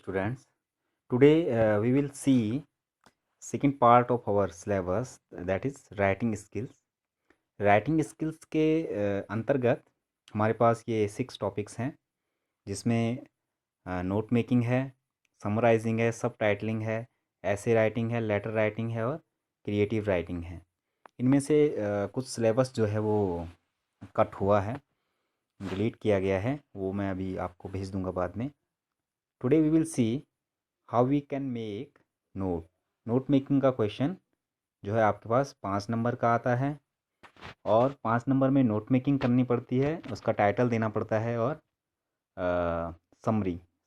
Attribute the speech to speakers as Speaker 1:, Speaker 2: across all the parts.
Speaker 1: students. Today we will see second part of our syllabus, that is writing skills. Writing skills के अंतर्गत हमारे पास ये 6 topics हैं, जिसमें नोट मेकिंग है, समराइजिंग है, सब टाइटलिंग है, ऐसे राइटिंग है, लेटर राइटिंग है और क्रिएटिव राइटिंग है। इनमें से कुछ सिलेबस जो है वो कट हुआ है, डिलीट किया गया है, वो मैं अभी आपको भेज दूंगा बाद में। Today we will see how we can make note making का क्वेश्चन जो है आपके पास 5 नंबर का आता है, और 5 नंबर में नोट मेकिंग करनी पड़ती है, उसका टाइटल देना पड़ता है और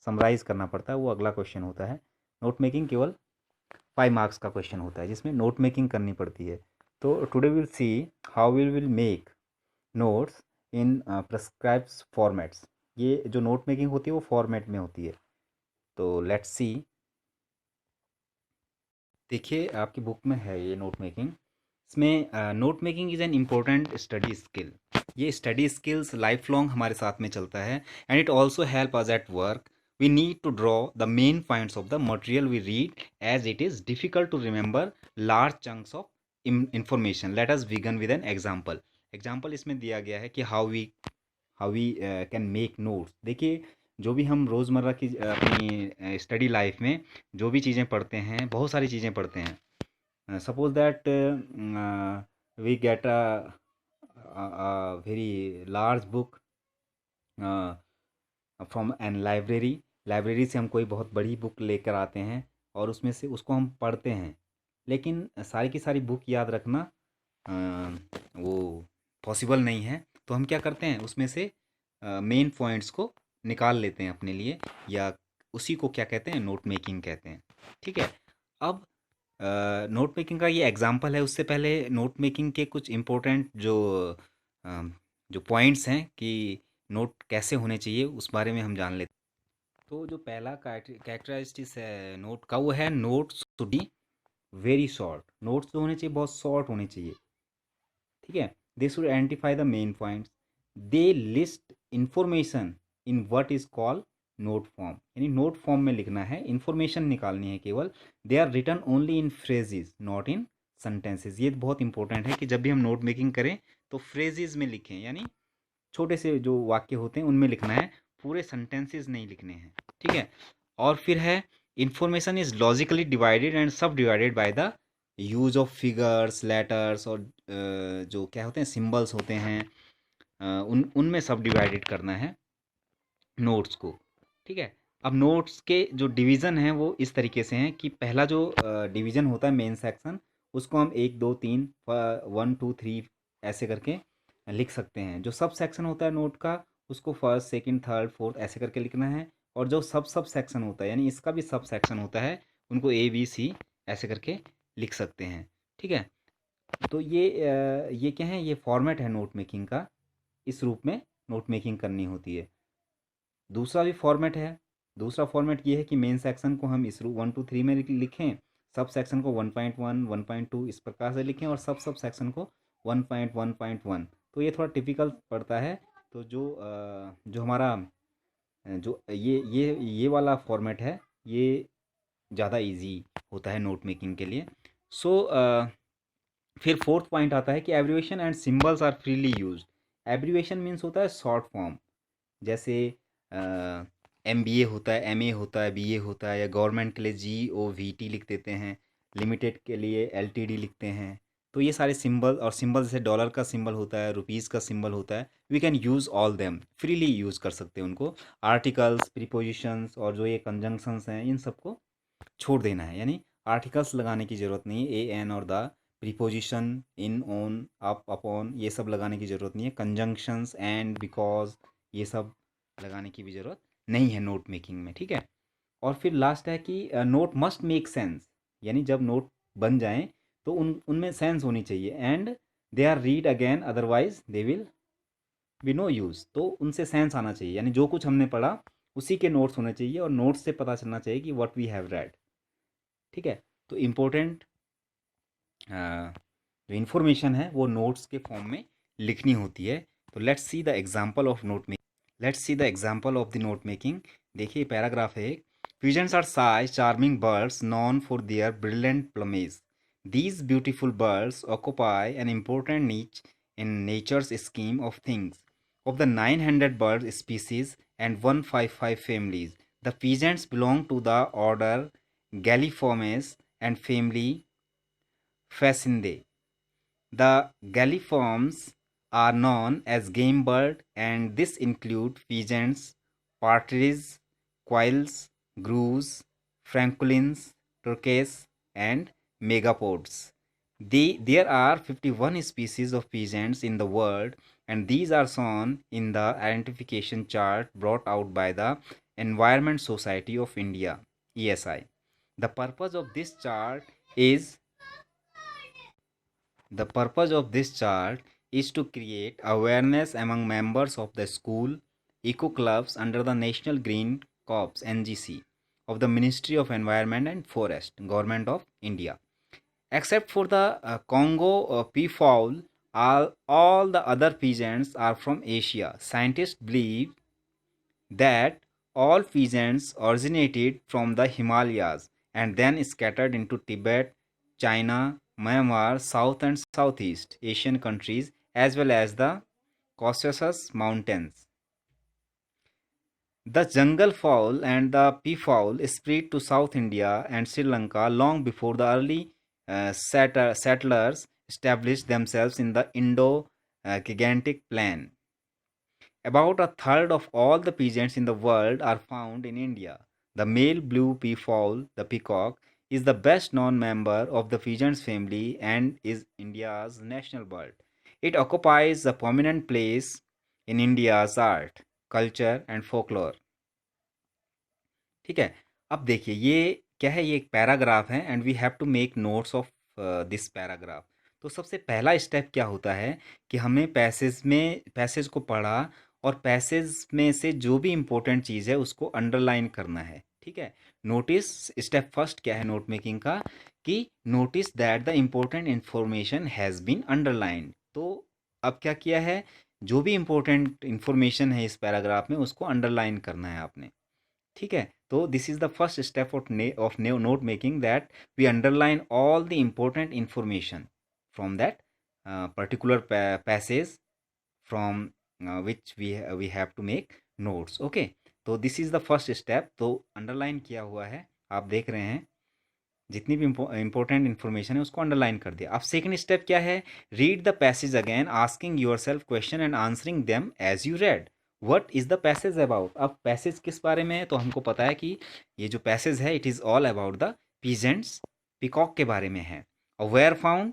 Speaker 1: समराइज़ करना पड़ता है, वो अगला क्वेश्चन होता है। नोट मेकिंग केवल 5 मार्क्स का क्वेश्चन होता है, जिसमें नोट मेकिंग करनी पड़ती है। तो today will see how we will make notes in prescribed formats. ये जो नोट मेकिंग होती है वो फॉर्मेट में होती है। तो लेट्स सी। देखिए आपकी बुक में है ये नोट मेकिंग। इसमें note making is an important study skill. ये स्टडी स्किल्स लाइफ लॉन्ग हमारे साथ में चलता है, and it also help us at work. We need to draw the main points of the material we read, as it is difficult to remember large chunks of information. Let us begin with an example इसमें दिया गया है कि how we can make notes. देखिए, जो भी हम रोज़मर्रा की अपनी स्टडी लाइफ में जो भी चीज़ें पढ़ते हैं, बहुत सारी चीज़ें पढ़ते हैं। Suppose that we get a very large book from an library से हम कोई बहुत बड़ी बुक लेकर आते हैं और उसमें से उसको हम पढ़ते हैं, लेकिन सारी की सारी बुक याद रखना वो पॉसिबल नहीं है। तो हम क्या करते हैं, उसमें से मेन पॉइंट्स को निकाल लेते हैं अपने लिए, या उसी को क्या कहते हैं, नोट मेकिंग कहते हैं। ठीक है। अब नोट मेकिंग का ये एग्जांपल है, उससे पहले नोट मेकिंग के कुछ इम्पोर्टेंट अ, जो पॉइंट्स हैं कि नोट कैसे होने चाहिए, उस बारे में हम जान लेते हैं। तो जो पहला कैरेक्टरिस्टिक्स है नोट का, वो है notes to be very short. Notes जो होने चाहिए बहुत शॉर्ट होने चाहिए। ठीक है। They should identify the main points. They list information in what is called note form, यानी नोट फॉर्म में लिखना है, इंफॉर्मेशन निकालनी है केवल। They are written only in phrases not in sentences. ये बहुत इंपॉर्टेंट है कि जब भी हम नोट मेकिंग करें तो फ्रेजेस में लिखें, यानी छोटे से जो वाक्य होते हैं उनमें लिखना है, पूरे सेंटेंसेस नहीं लिखने हैं। ठीक है। और फिर है, information is logically divided and subdivided by the use of figures, letters और जो क्या होते हैं, सिंबल्स होते हैं, उनमें सब डिवाइडेड करना है नोट्स को। ठीक है। अब नोट्स के जो डिवीज़न हैं वो इस तरीके से हैं कि पहला जो डिवीज़न होता है मेन सेक्शन, उसको हम 1 2 3 1 2 3 ऐसे करके लिख सकते हैं। जो सब सेक्शन होता है नोट का, उसको फर्स्ट सेकंड थर्ड फोर्थ ऐसे करके लिखना है। और जो सब सब सेक्शन होता है, यानी इसका भी सब सेक्शन होता है, उनको ए बी सी ऐसे करके लिख सकते हैं। ठीक है। तो ये क्या है, ये फॉर्मेट है नोट मेकिंग का। इस रूप में नोट मेकिंग करनी होती है। दूसरा भी फॉर्मेट है। दूसरा फॉर्मेट ये है कि मेन सेक्शन को हम इस रूप 1 2 3 में लिखें, सब सेक्शन को 1.1 1.2 इस प्रकार से लिखें, और सब सब सेक्शन को 1.1.1। तो ये थोड़ा टिपिकल पड़ता है। तो जो हमारा जो ये वाला फॉर्मेट है, ये ज़्यादा इजी होता है नोट मेकिंग के लिए। सो फिर फोर्थ पॉइंट आता है कि abbreviation and symbols are freely used. Abbreviation means होता है शॉर्ट फॉर्म, जैसे MBA होता है, MA होता है, BA होता है, या गवर्नमेंट के लिए GOVT लिख देते हैं, लिमिटेड के लिए LTD लिखते हैं। तो ये सारे सिंबल, और सिंबल जैसे डॉलर का सिंबल होता है, रुपीज़ का सिंबल होता है, we can use all them, freely use कर सकते हैं उनको। आर्टिकल्स, प्रीपोजिशंस और जो ये कंजंक्शंस हैं, इन सबको छोड़ देना है, यानी आर्टिकल्स लगाने की ज़रूरत नहीं है। एन और the, preposition in, on, up, upon, ये सब लगाने की ज़रूरत नहीं है। कंजंक्शंस, एंड, बिकॉज, ये सब लगाने की भी ज़रूरत नहीं है नोट मेकिंग में। ठीक है। और फिर लास्ट है कि नोट मस्ट मेक सेंस, यानी जब नोट बन जाएं तो उनमें सेंस होनी चाहिए, and they are read again, otherwise they will be no use. तो उनसे सेंस आना चाहिए, यानी जो कुछ हमने पढ़ा उसी के नोट्स होने चाहिए, और नोट्स से पता चलना चाहिए कि व्हाट वी हैव रेड। ठीक है। तो इम्पोर्टेंट जो इन्फॉर्मेशन है वो नोट्स के फॉर्म में लिखनी होती है। तो let's see the example of note making. Let's see the example of the note making. देखिए पैराग्राफ है एक। Pigeons are shy, charming birds known for their brilliant plumage. These beautiful birds occupy an important niche in nature's scheme of things. Of the 900 bird species and 155 families, the pigeons belong to the order Galliformes and family Facindae. The galliforms are known as game bird, and this include pigeons, partridges, quails, grouse, francolins, turkeys, and megapods. There are 51 species of pigeons in the world, and these are shown in the identification chart brought out by the Environment Society of India, ESI. The purpose of this chart is The purpose of this chart is to create awareness among members of the school eco clubs under the National Green Corps (NGC) of the Ministry of Environment and Forest, Government of India. Except for the Congo peafowl, all the other pigeons are from Asia. Scientists believe that all pigeons originated from the Himalayas and then scattered into Tibet, China, Myanmar, South and Southeast Asian countries, as well as the Caucasus Mountains. The jungle fowl and the peafowl spread to South India and Sri Lanka long before the early settlers established themselves in the Indo-Gangetic plain. About a third of all the pigeons in the world are found in India. The male blue peafowl, the peacock, is the best known member of the pigeons family and is India's national bird. It occupies a prominent place in India's art, culture and folklore. ठीक है, अब देखिए ये क्या है, ये एक paragraph है and we have to make notes of this paragraph. तो सबसे पहला स्टेप क्या होता है कि हमें पैसेज को पढ़ा और पैसेज में से जो भी इम्पोर्टेंट चीज़ है उसको अंडरलाइन करना है। ठीक है, नोटिस स्टेप फर्स्ट क्या है नोट मेकिंग का कि notice that the important information has been underlined. तो अब क्या किया है, जो भी इम्पोर्टेंट इंफॉर्मेशन है इस पैराग्राफ में उसको अंडरलाइन करना है आपने। ठीक है, तो this is the first step of note making that we underline all the important information from that particular passage from which we have to make notes. Okay, तो this is the first step, तो underline किया हुआ है, आप देख रहे हैं जितनी भी इंपॉर्टेंट इन्फॉर्मेशन है उसको अंडरलाइन कर दिया। अब सेकंड स्टेप क्या है, read the passage again asking yourself question and answering them as you read. What is the passage about. अब पैसेज किस बारे में है, तो हमको पता है कि ये जो पैसेज है it is all about the peasants, peacock के बारे में है। और वेयर फाउंड,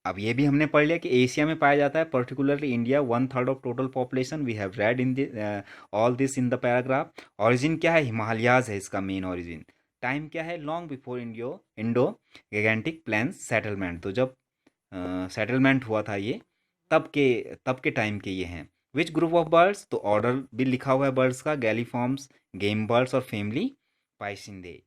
Speaker 1: अब ये भी हमने पढ़ लिया कि एशिया में पाया जाता है, particularly India, 1/3 of total population, we have read in all this in the paragraph. Origin क्या है, हिमालयाज है इसका मेन ऑरिजिन। टाइम क्या है, long before Indo Gangetic plains settlement, तो जब सेटलमेंट हुआ था ये तब के टाइम के ये हैं। विच ग्रुप ऑफ बर्ड्स, तो ऑर्डर भी लिखा हुआ है बर्ड्स का, गैलीफॉर्म्स, गेम बर्ड्स और फैमिली पाइसिंदे।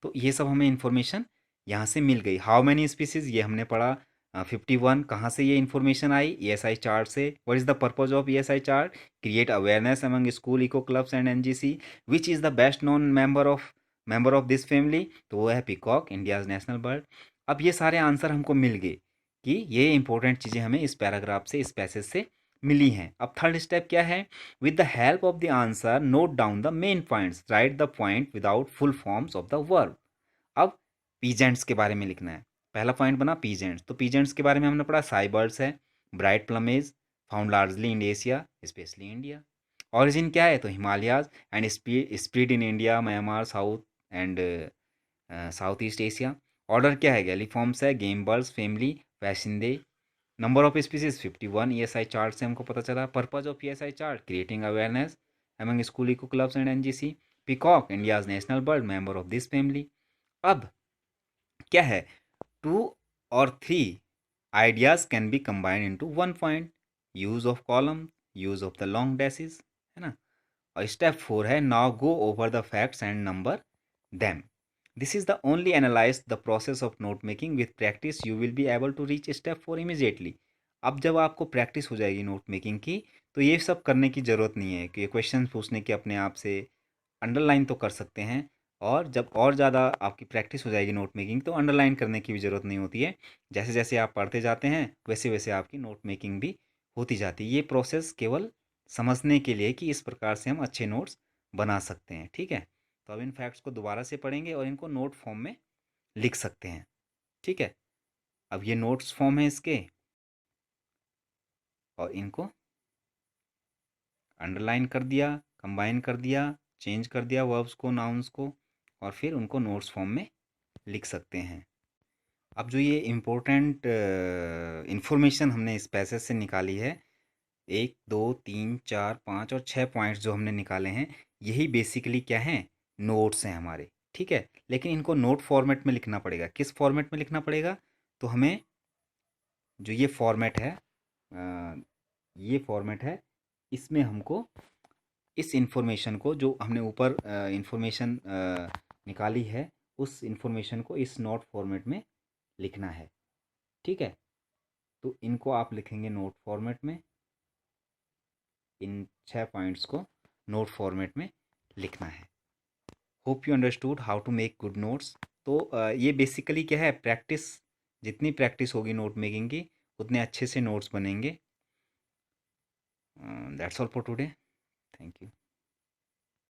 Speaker 1: तो ये सब हमें इन्फॉर्मेशन यहाँ से मिल गई। हाउ मैनी स्पीसीज, ये हमने पढ़ा 51। कहाँ से ये इन्फॉर्मेशन आई, ESI चार्ट से। What is the purpose of ESI chart, create awareness among school eco clubs and NGC। Which is the best known member of this family, तो वो है पिकॉक, इंडियाज नेशनल बर्ड। अब ये सारे answer हमको मिल गए कि ये इंपॉर्टेंट चीज़ें हमें इस पैराग्राफ से, इस पैसेज से मिली हैं। अब थर्ड स्टेप क्या है, with the help of the answer note down the main points, right the point without full forms of the verb. अब पीजेंट्स के बारे में लिखना है। पहला पॉइंट बना पीजेंट्स, तो पीजेंट्स के बारे में हमने पढ़ा, साई बर्ड्स है, bright plumage, found largely in Asia specially India. Origin क्या है, तो Himalayas and spread in India, Myanmar, south and south east Asia. Order क्या है, गैलीफॉर्म्स है, game birds, family Phasianidae. Number of species 51, ESI chart से हमको पता चला। Purpose of ESI chart, creating awareness among school eco clubs and NGC। Peacock, India's national bird, member of this family. अब क्या है, 2 or 3 ideas can be combined into one point, use of column, use of the long dashes, है ना। और step 4 है, now go over the facts and number them. This is the only analyse the process of note making, with practice you will be able to reach step 4 immediately. अब जब आपको practice हो जाएगी note making की, तो ये सब करने की ज़रूरत नहीं है कि क्वेश्चन पूछने की अपने आप से, अंडरलाइन तो कर सकते हैं, और जब और ज़्यादा आपकी प्रैक्टिस हो जाएगी नोट मेकिंग, तो अंडरलाइन करने की भी ज़रूरत नहीं होती है। जैसे जैसे आप पढ़ते जाते हैं वैसे वैसे आपकी नोट मेकिंग भी होती जाती है। ये प्रोसेस केवल समझने के लिए कि इस प्रकार से हम अच्छे नोट्स बना सकते हैं, ठीक है। तो अब इन फैक्ट्स को दोबारा से पढ़ेंगे और इनको नोट फॉर्म में लिख सकते हैं, ठीक है। अब ये नोट्स फॉर्म है इसके, और इनको अंडरलाइन कर दिया, कंबाइन कर दिया, चेंज कर दिया वर्ब्स को, नाउन्स को, और फिर उनको नोट्स फॉर्म में लिख सकते हैं। अब जो ये इम्पोर्टेंट इन्फॉर्मेशन हमने इस पैसेज से निकाली है, 1 2 3 4 5 और 6 पॉइंट्स जो हमने निकाले हैं, यही बेसिकली क्या हैं, नोट्स हैं हमारे, ठीक है। लेकिन इनको नोट फॉर्मेट में लिखना पड़ेगा। किस फॉर्मेट में लिखना पड़ेगा? तो हमें जो ये फॉर्मेट है, ये फॉर्मेट है, इसमें हमको इस इन्फॉर्मेशन को, जो हमने ऊपर इन्फॉर्मेशन निकाली है, उस इन्फॉर्मेशन को इस नोट फॉर्मेट में लिखना है, ठीक है। तो इनको आप लिखेंगे नोट फॉर्मेट में, इन 6 पॉइंट्स को नोट फॉर्मेट में लिखना है। Hope you understood how to make good notes. तो ये बेसिकली क्या है, प्रैक्टिस, जितनी प्रैक्टिस होगी नोट मेकिंग की, उतने अच्छे से नोट्स बनेंगे। That's all for today. Thank you.